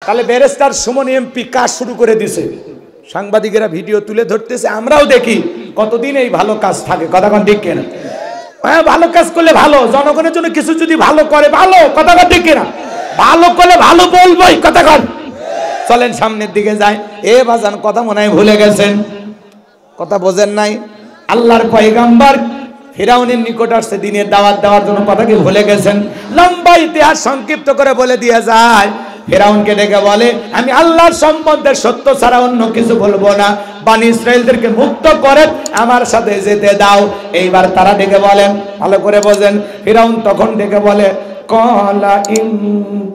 তাহলে barrister Suman MP কাজ শুরু করে দিছে, সাংবাদিকেরা ভিডিও তুলে ধরতেছে, আমরাও দেখি কতদিন এই ভালো কাজ থাকে। কথা কোন ঠিক কিনা? হ্যাঁ, ভালো কাজ করলে ভালো, জনগণের জন্য কিছু যদি ভালো করে ভালো। কথা কোন ঠিক কিনা? ভালো করলে ভালো বলবোই। কথা কোন? চলেন সামনের দিকে যাই। এ বাজান কথা মনে হয় ভুলে গেছেন, কথা বোঝেন নাই। আল্লাহর পয়গম্বর ফিরাউনের নিকট আসছে দিনের দাওয়াত দেওয়ার জন্য, কথা কি ভুলে গেছেন? লম্বা ইতিহাস সংক্ষিপ্ত করে বলে দিয়ে যায়। ফিরাউনকে ডেকে বলে, আমি আল্লাহর সম্বন্ধে সত্য ছাড়া অন্য কিছু বলবো না, বনি ইসরাইলদেরকে মুক্ত করে আমার সাথে যেতে দাও। এইবার তারা ডেকে বলেন, ভালো করে বোঝেন। ফিরাউন তখন ডেকে বলে, ক্বালা ইন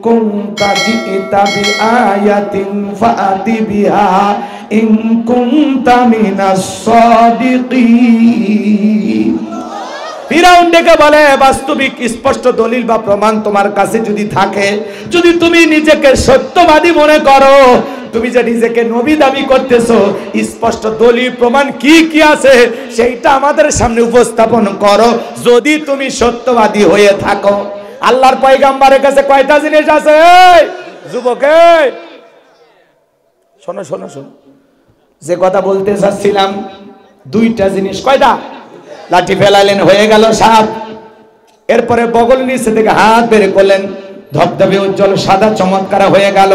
কুনতা জিতা বিআয়াতিন ফাআতি বিহা ইন কুনতা মিনাস সাদিকিন। ফিরাউন ডেকে বলে, বাস্তবিক স্পষ্ট দলিল বা প্রমাণ তোমার কাছে যদি থাকে, যদি তুমি নিজেকে সত্যবাদী মনে করো, তুমি যে নিজেকে নবী দাবি করতেছো, স্পষ্ট দলিল প্রমাণ কি কি আছে সেইটা আমাদের সামনে উপস্থাপন করো, যদি তুমি সত্যবাদী হয়ে থাকো। আল্লাহর পয়গম্বরের কাছে কয়টা জিনিস আছে? যুবকে শোনো শোনো শোনো, যে কথা বলতে চাচ্ছিলাম, দুইটা জিনিস। কয়টা? লাঠি ফেলালেন, হয়ে গেল সাপ। এরপরে বগল নিচে থেকে হাত বের করলেন, ধবধবে উজ্জ্বল সাদা চমৎকার হয়ে গেল।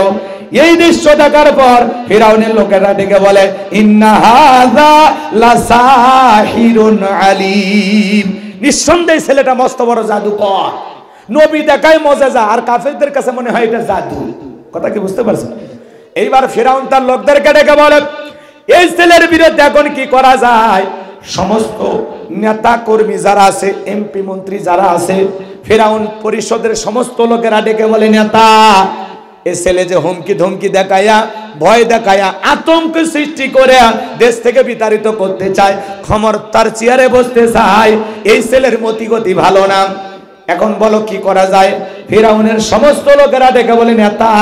এই দৃশ্য দেখার পর ফিরাউনের লোকেরা ডেকে বলে, ইন্না হাযা লাসাহিরুন আলীম। নিঃসন্দেহে ছেলেটা মস্ত বড় জাদুকর, নবী দেখায় মুজিজা, আর কাফেরদের কাছে মনে হয় এটা জাদু। কথা কি বুঝতে পারছেন? এইবার ফিরাউন তার লোকদেরকে ডেকে বলে, এই ছেলের বিরুদ্ধে এখন কি করা যায়? সমস্ত নেতা কর্মী যারা আছে, এমপি মন্ত্রী যারা আছে, ফিরাউন পরিষদের সমস্ত লোকেরা ডেকে বলে, নেতা, এ ছেলে যে হুমকি ধমকি দেখায়া, ভয় দেখায়া, আতঙ্ক সৃষ্টি করে দেশ থেকে বিতাড়িত করতে চায়, ক্ষমতার চেয়ারে বসতে চায়, এই ছেলের মতিগতি ভালো না। এখন বলো কি করা যায়? ফিরাউনের সমস্ত লোকেরা ডেকে বলে, নেতা,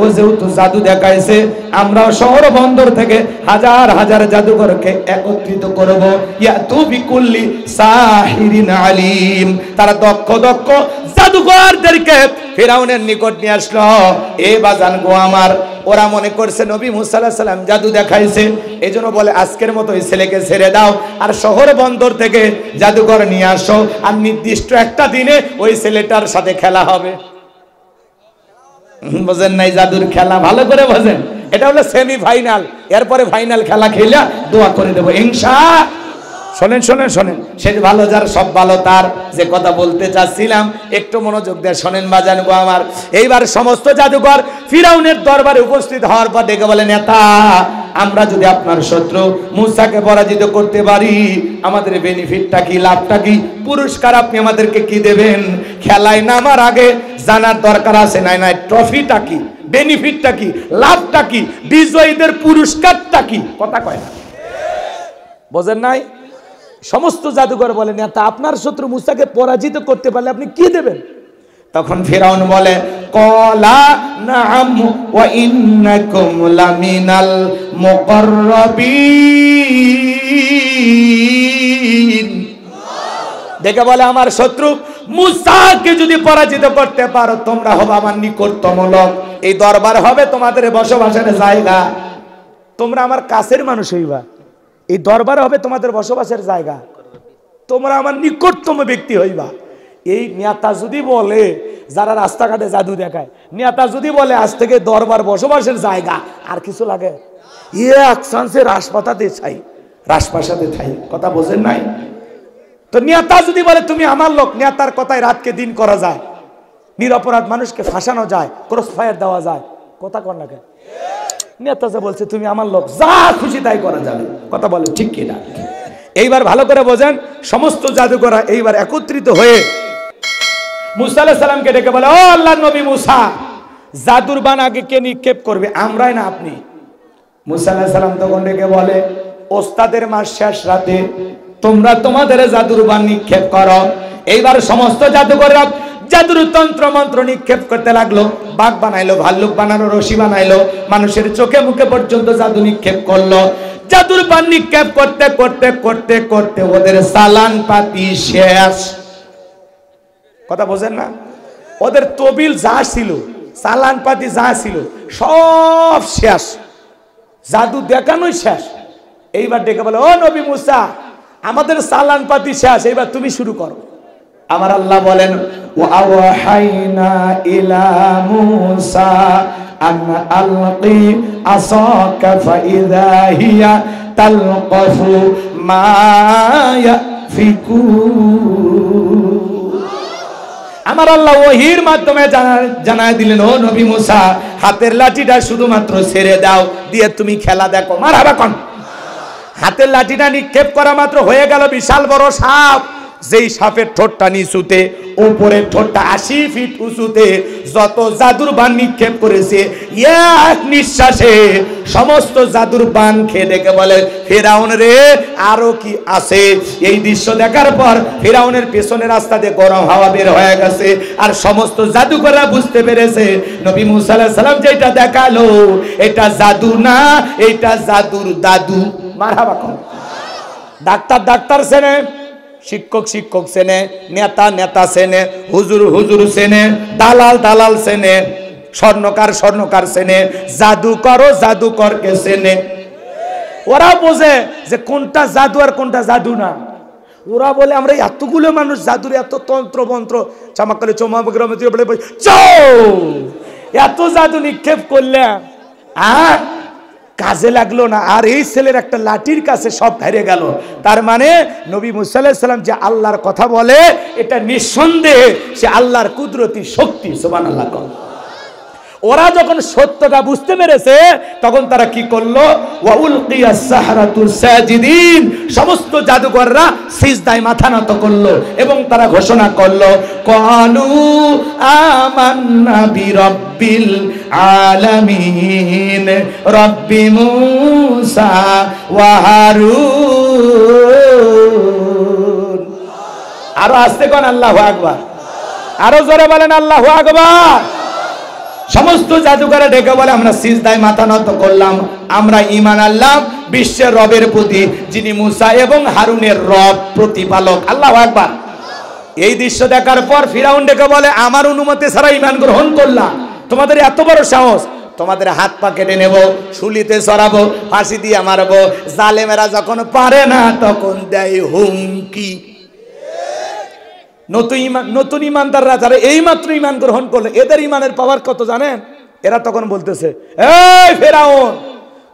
ও যেহেতু জাদু দেখাইছে, আমরাও শহর বন্দর থেকে হাজার হাজার জাদুকরকে একত্রিত করব, ইয়াতু বিকুল্লি সাহিরিন আলিম। তারা দক্ষ দক্ষ জাদুকরদেরকে ফিরাউনের নিকট নিয়ে আসলো। এ বাজান গো আমার, ওরা মনে করছে নবী মুসা আলাইহিস সালাম জাদু দেখাইছে, এজন্য বলে আজকের মতো এই ছেলেকে ছেড়ে দাও, আর শহর বন্দর থেকে জাদুকর নিয়ে আসো, আর নির্দিষ্ট একটা দিনে ওই ছেলেটার সাথে খেলা হবে। বোঝেন নাই জাদুর খেলা? ভালো করে বোঝেন। এটা হলো সেমিফাইনাল, এরপরে ফাইনাল খেলা খেলে দোয়া করে দেবো ইনশাআল্লাহ। শোনেন শোনেন শোনেন, সে ভালো যার সব ভালো তার। যে কথা বলতে চাচ্ছিলাম একটু মনোযোগ দিয়ে শোনেন বাজান গো আমার। এইবার সমস্ত জাদুকর ফিরাউনের দরবারে উপস্থিত হওয়ার পর ডেকে বলে, নেতা, আমরা যদি আপনার শত্রু মুসাকে পরাজিত করতে পারি, আমাদের বেনিফিটটা কি, লাভটা কি, পুরস্কার আপনি আমাদেরকে কি দেবেন? খেলায় নামার আগে জানার দরকার আছে, নাই নাই ট্রফিটা কি, বেনিফিটটা কি, লাভটা কি, বিজয়ীদের পুরস্কারটা কি? কথা কয় না, বোঝেন নাই? সমস্ত জাদুকর বলে, নেতা, আপনার শত্রু মুসাকে পরাজিত করতে পারলে আপনি কি দেবেন? তখন ফিরাউন বলে, ক্বালা নাআম ওয়া ইন্নাকুম লামিনাল মুকাররাবিন। দেখে বলে, আমার শত্রু মুসাকে যদি পরাজিত করতে পারো, তোমরা হবে আমার নিকটতম লোক, এই দরবার হবে তোমাদের বসবাসের জায়গা, তোমরা আমার কাছের মানুষ হইবা, এই দরবার হবে তোমাদের বসবাসের জায়গা, তোমরা আমার নিকটতম ব্যক্তি হইবা। এই নেতা যদি বলে, যারা রাস্তাঘাটে জাদু দেখায়, নেতা যদি বলে আজ থেকে দরবার বসবাসের জায়গা, আর কিছু লাগে? এক চান্সে রাজপাতাতে চাই, রাজপ্রাসাদে চাই। কথা বোঝেন নাই? তো নেতা যদি বলে তুমি আমার লোক, নেতার কথায় রাতকে দিন করা যায়, নিরপরাধ মানুষকে ফাঁসানো যায়, ক্রস ফায়ার দেওয়া যায়। কথা কর না কেন? নেতা যে বলছে তুমি আমার লোক, যা খুশি তাই করা যাবে। কথা বলে ঠিক কিনা? এইবার ভালো করে বোঝেন, সমস্ত জাদুকররা এইবার একত্রিত হয়ে মুসা আলাইহিস সালামকে ডেকে বলে, ও আল্লাহর নবী মুসা, জাদুর বান আগে কে নিক্ষেপ করবে, আমরাই না আপনি? মুসা আলাইহিস সালাম তখন ডেকে বলে, ওস্তাদের মাস শেষ রাতে তোমরা তোমাদের জাদুর বান নিক্ষেপ করো। এইবার সমস্ত জাদুকররা জাদুর তন্ত্র মন্ত্র নিক্ষেপ করতে লাগলো, বাঘ বানাইলো, ভাল্লুক বানালো, রশি বানাইলো, মানুষের চোখে মুখে পর্যন্ত জাদু নিক্ষেপ করলো। জাদুর বান নিক্ষেপ করতে করতে করতে করতে ওদের সালান পাতি শেষ। কথা বোঝেন না? ওদের তবিল যা ছিল চালান পাতি যা ছিল সব শেষ, জাদু দেখানোই শেষ। এইবার ডেকে বলে, ও নবী মুসা, আমাদের চালান পাতি শেষ, এইবার তুমি শুরু করো। আমার আল্লাহ বলেন, ওয়াওহাইনা ইলা মুসা আন আলকি আসাকা ফাইযা হিয়া তালকাফু মা ইয়াফিকুন। আমার আল্লাহ ওহীর মাধ্যমে জানায় দিলেন, ও নবী মুসা, হাতের লাঠিটা শুধুমাত্র ছেড়ে দাও, দিয়ে তুমি খেলা দেখো। মারহাবা কোন। হাতের লাঠিটা নিক্ষেপ করা মাত্র হয়ে গেল বিশাল বড় সাপ। যেই সাপের ঠোঁটটা নিচুতে, উপরের ঠোঁটটা 80 ফিট উঁচুতে, যত জাদুর বান নিক্ষেপ করেছে এক নিঃশ্বাসে সমস্ত জাদুর বান খেয়ে ডেকে বলে, ফেরাউন রে আরো কি আছে? এই দৃশ্য দেখার পর ফেরাউনের পেছনের রাস্তা দিয়ে গরম হাওয়া বের হয়ে গেছে, আর সমস্ত জাদুকররা বুঝতে পেরেছে নবী মুসা আলাইহিস সালাম যেটা দেখালো এটা জাদু না, এটা জাদুর দাদু। মারহাবা কোন। ডাক্তার ডাক্তার সেনে, শিক্ষক শিক্ষক সেনে, নেতা নেতা সেনে, হুজুর হুজুর সেনে, দালাল দালাল সেনে, স্বর্ণকার স্বর্ণকার সেনে, জাদুকর জাদুকরকে সেনে। ওরা বোঝে যে কোনটা জাদু আর কোনটা জাদু না। ওরা বলে আমরা এতগুলো মানুষ জাদুর এত তন্ত্র মন্ত্র চামাকালে চমাগ্রামে এত জাদু নিক্ষেপ করলে আর কাজে লাগলো না, আর এই ছেলের একটা লাঠির কাছে সব হেরে গেল। তার মানে নবী মুসা আলাইহিস সালাম যে আল্লাহর কথা বলে এটা নিঃসন্দেহে সে আল্লাহর কুদরতি শক্তি। সুবহানাল্লাহ। ওরা যখন সত্যটা বুঝতে পেরেছে তখন তারা কি করলো, ওয়া উলকিয়াস সাহরাতু সাজিদিন, সমস্ত জাদুকররা সিজদায় মাথা নত করলো এবং তারা ঘোষণা করলো, ক্বালু আমান্না বিরাব্বিল আলামিন রব্বি মুসা ওয়া হারুন। আরো আস্তে কোন আল্লাহু আকবার, আরো জোরে বলেন আল্লাহু আকবার। সমস্ত জাদুকররা ডেকে বলে, আমরা সিজদায় মাথা নত করলাম, আমরা ঈমান আনলাম বিশ্বের রবের প্রতি, যিনি মুসা এবং হারুনের রব, প্রতিপালক। আল্লাহু আকবার। এই দৃশ্য দেখার পর ফিরাউন ডেকে বলে, আমার অনুমতি ছাড়া ঈমান গ্রহণ করলাম, তোমাদের এত বড় সাহস, তোমাদের হাত পা কেটে নেব, শুলিতে চড়াবো, ফাঁসি দিয়ে মারবো। জালেমেরা যখন পারে না তখন দেয় হুমকি। নতুন ইমানদাররা যারা এইমাত্র ইমান গ্রহণ করলে এদের ইমানের পাওয়ার কত জানেন? এরা তখন বলতেছে, এই ফেরাউন,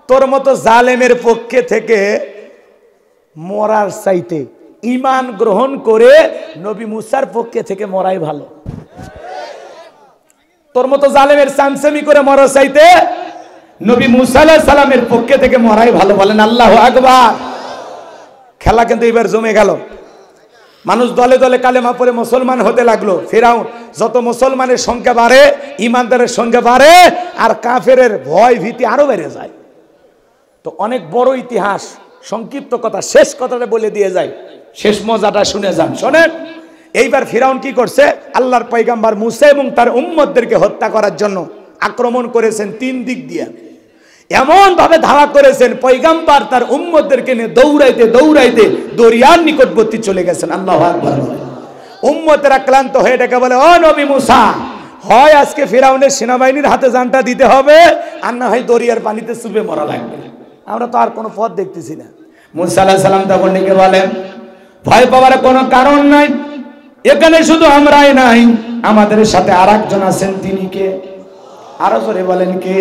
তোর মতো জালেমের পক্ষে থেকে মরার চাইতে ইমান গ্রহণ করে নবী মুসার পক্ষে থেকে মরাই ভালো। তোর মতো জালেমের চামচামি করে মরার চাইতে নবী মুসা আলাইহিস সালামের পক্ষে থেকে মরাই ভালো। বলেন আল্লাহু আকবার। খেলা কিন্তু এবার জমে গেল। মানুষ দলে দলে কালেমা পড়ে মুসলমান হতে লাগলো। ফিরাউন যত মুসলমানের সংখ্যা বাড়ে, ইমানদারের সংখ্যা বাড়ে, আর কাফেরের ভয় ভীতি আরো বেড়ে যায়। তো অনেক বড় ইতিহাস, সংক্ষিপ্ত কথা, শেষ কথাটা বলে দিয়ে যায়, শেষ মজাটা শুনে যান। শোনেন, এইবার ফিরাউন কি করছে, আল্লাহর পয়গম্বর মুসা এবং তার উম্মতদেরকে হত্যা করার জন্য আক্রমণ করেছেন 3 দিক দিয়ে। এমন ভাবে ধাওয়া করেছেন, পয়গম্বর তার উম্মতদেরকে নিয়ে দৌড়াইতে দৌড়াইতে দরিয়ার নিকটবর্তী চলে গেছেন। আল্লাহু আকবার। উম্মতেরা ক্লান্ত হয়ে ডেকে বলে, ও নবী মুসা, হয় আজকে ফিরাউনের সেনাবাহিনীর হাতে জানটা দিতে হবে, আর না হয় দরিয়ার পানিতে চুবে মরা লাগবে, আমরা তো আর কোনো পথ দেখতেছি না। মুসা আলাইহিস সালাম তখন ডেকে বলেন, ভয় পাওয়ার কোনো কারণ নাই, এখানে শুধু আমরাই নাই, আমাদের সাথে আরেকজন আছেন। তিনি কে? আরো জোরে বলেন কে?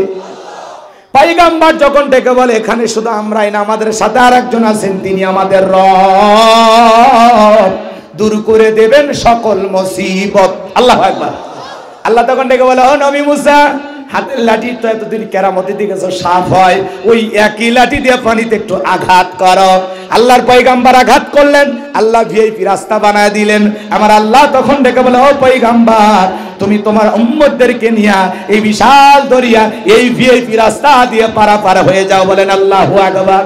পয়গম্বর যখন ডেকে বলে, এখানে শুধু আমরাই না, আমাদের সাথে আরেকজন আছেন, তিনি আমাদের রব, দূর করে দেবেন সকল মুসিবত। আল্লাহু আকবার। আল্লাহ তখন ডেকে বলে, ও নবী মুসা, হাতের লাঠি তো এতদিন কেরামতের দিকে সাফ হয়, ওই একই লাঠি দিয়ে পানিতে একটু আঘাত করো। আল্লাহর পয়গম্বর আঘাত করলেন, আল্লাহ ভিআইপি রাস্তা বানায় দিলেন। আমার আল্লাহ তখন ডেকে বলে, ও পয়গম্বর, তুমি তোমার উম্মতদেরকে নিয়ে এই বিশাল দরিয়া, এই ভিআইপি রাস্তা দিয়ে পারাপার হয়ে যাও। বলেন আল্লাহু আকবার।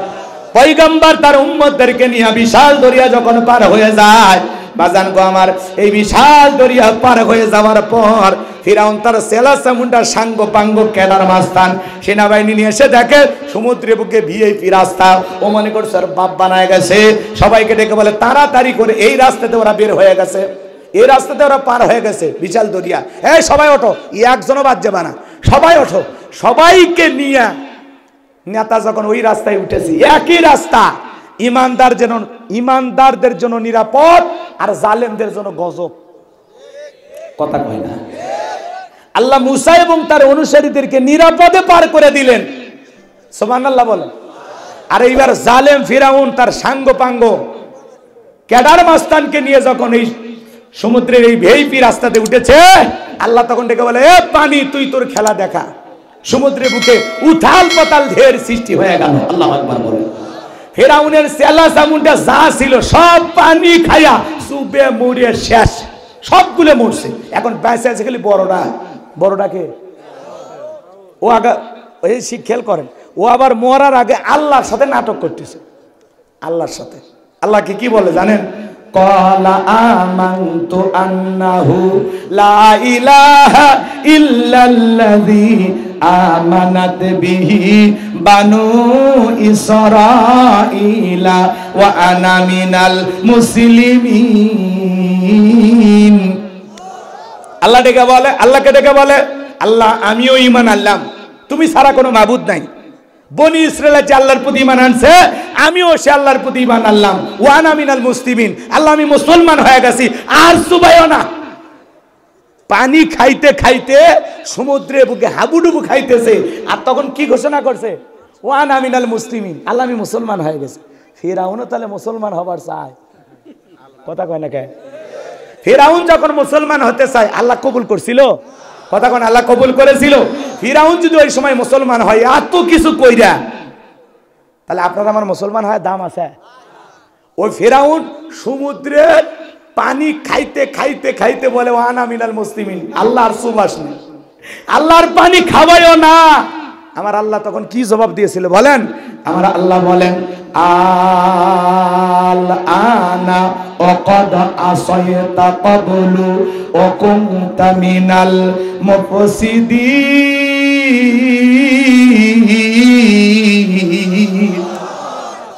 পয়গম্বর তার উম্মতদেরকে নিয়ে বিশাল দরিয়া যখন পার হয়ে যায়, বাজান গো আমার, এই বিশাল দরিয়া পার হয়ে যাওয়ার পর ফিরাউন তার সেলা চামুন্ডা সাঙ্গ পাঙ্গ কেদার মাস্তান সেনাবাহিনী নিয়ে এসে দেখে সমুদ্রের বুকে ভিআইপি রাস্তা, ও মনে করছে আর বাপ বানায় গেছে। সবাইকে ডেকে বলে, তাড়াতাড়ি করে এই রাস্তাতে ওরা বের হয়ে গেছে। এই রাস্তাতে ওরা পার হয়ে গেছে, বিশাল দরিয়া। এই সবাই ওঠো, একজনও বাদ যাবে না, সবাই ওঠো। সবাইকে নিয়ে নেতা যখন ওই রাস্তায় উঠেছি, একই রাস্তা, ইমানদারদের জন্য নিরাপদ আর জালেমদের জন্য গজব। কথা কয় না? আল্লাহ মুসা এবং তার অনুসারীদেরকে নিরাপদে পার করে দিলেন, সুবহানাল্লাহ বলেন। আর এইবার জালেম ফিরাউন তার সাঙ্গ পাঙ্গ ক্যাডার মাস্তানকে নিয়ে যখন এই সমুদ্রের এই ভিআইপি রাস্তাতে উঠেছে, আল্লাহ তখন ডেকে বলে, এ পানি তুই তোর খেলা দেখা। সমুদ্রের বুকে উথাল পাতাল ঢের সৃষ্টি হয়ে গেল। আল্লাহু আকবার বলেন। ফিরাউনের চেলা চামুন্ডা যা ছিল সব পানি খায়া চুবে মরে শেষ, সবগুলো মরছে। এখন বেঁচে আছে খালি বড়টাকে। ও আগে ওই খেয়াল করেন, ও আবার মরার আগে আল্লাহর সাথে নাটক করতেছে। আল্লাহর সাথে আল্লাহকে কি বলে জানেন? ক্বালা আমানতু আন্নাহু লা ইলাহা ইল্লাল্লাযী আমানাত বিহি বানু ইসরাঈলা ওয়া আনা মিনাল মুসলিমিন। আল্লাহ ডেকে বলে, আল্লাহকে ডেকে বলে, আল্লাহ আমিও ঈমান আনলাম, তুমি ছাড়া কোনো মাবুদ নাই। বনি ইসরায়েল যে আল্লাহর প্রতি ঈমান আনছে, আমিও সে আল্লাহর প্রতি ঈমান আনলাম। ওয়া আনা মিনাল মুসলিমিন, আল্লাহ আমি মুসলমান হয়ে গেছি, আর চুবাইও না। পানি খাইতে খাইতে সমুদ্রে বুকে হাবুডুবু খাইতেছে, আর তখন কি ঘোষণা করছে? ওয়া আনা মিনাল মুসলিমিন, আল্লাহ আমি মুসলমান হয়ে গেছি। ফিরাউনও তাহলে মুসলমান হবার চায়, কথা কয় না কে? ফিরাউন যখন মুসলমান হতে চায়, আল্লাহ কবুল করছিল? কথা কোন? আল্লাহ কবুল করেছিল। ফিরাউন যদি ওই সময় মুসলমান হয়, এত কিছু কইরা, তাহলে আপনার আমার মুসলমান হয় দাম আছে? ওই ফিরাউন সমুদ্রের পানি খাইতে খাইতে খাইতে বলে, ওয়া আনা মিনাল মুসলিমিন, আল্লাহর সুবাস নেই, আল্লাহর পানি খাওয়াইও না। আমার আল্লাহ তখন কি জবাব দিয়েছিল বলেন? আমার আল্লাহ বলেন, আল আনা ওয়াকাদ আসাইতা ক্বাবলু ওয়া কুনতা মিনাল মুফসিদিন।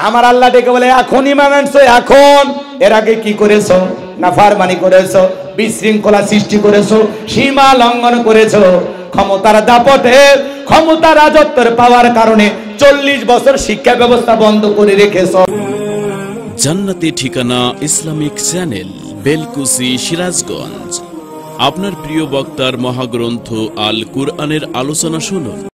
আমার আল্লাহ ডেকে বলে, এখন ঈমান আনছো, এখন এর আগে কি করেছো? নাফরমানি করেছো, বিশৃঙ্খলা সৃষ্টি করেছো, সীমা লঙ্ঘন করেছো, ক্ষমতার দাপটে, ক্ষমতা রাজত্বের পাওয়ার কারণে 40 বছর শিক্ষা ব্যবস্থা বন্ধ করে রেখেছো। জান্নাতি ঠিকানা ইসলামিক চ্যানেল, বেলকুচি, সিরাজগঞ্জ। আপনার প্রিয় বক্তার মহাগ্রন্থ আল কুরআনের আলোচনা শুনুন।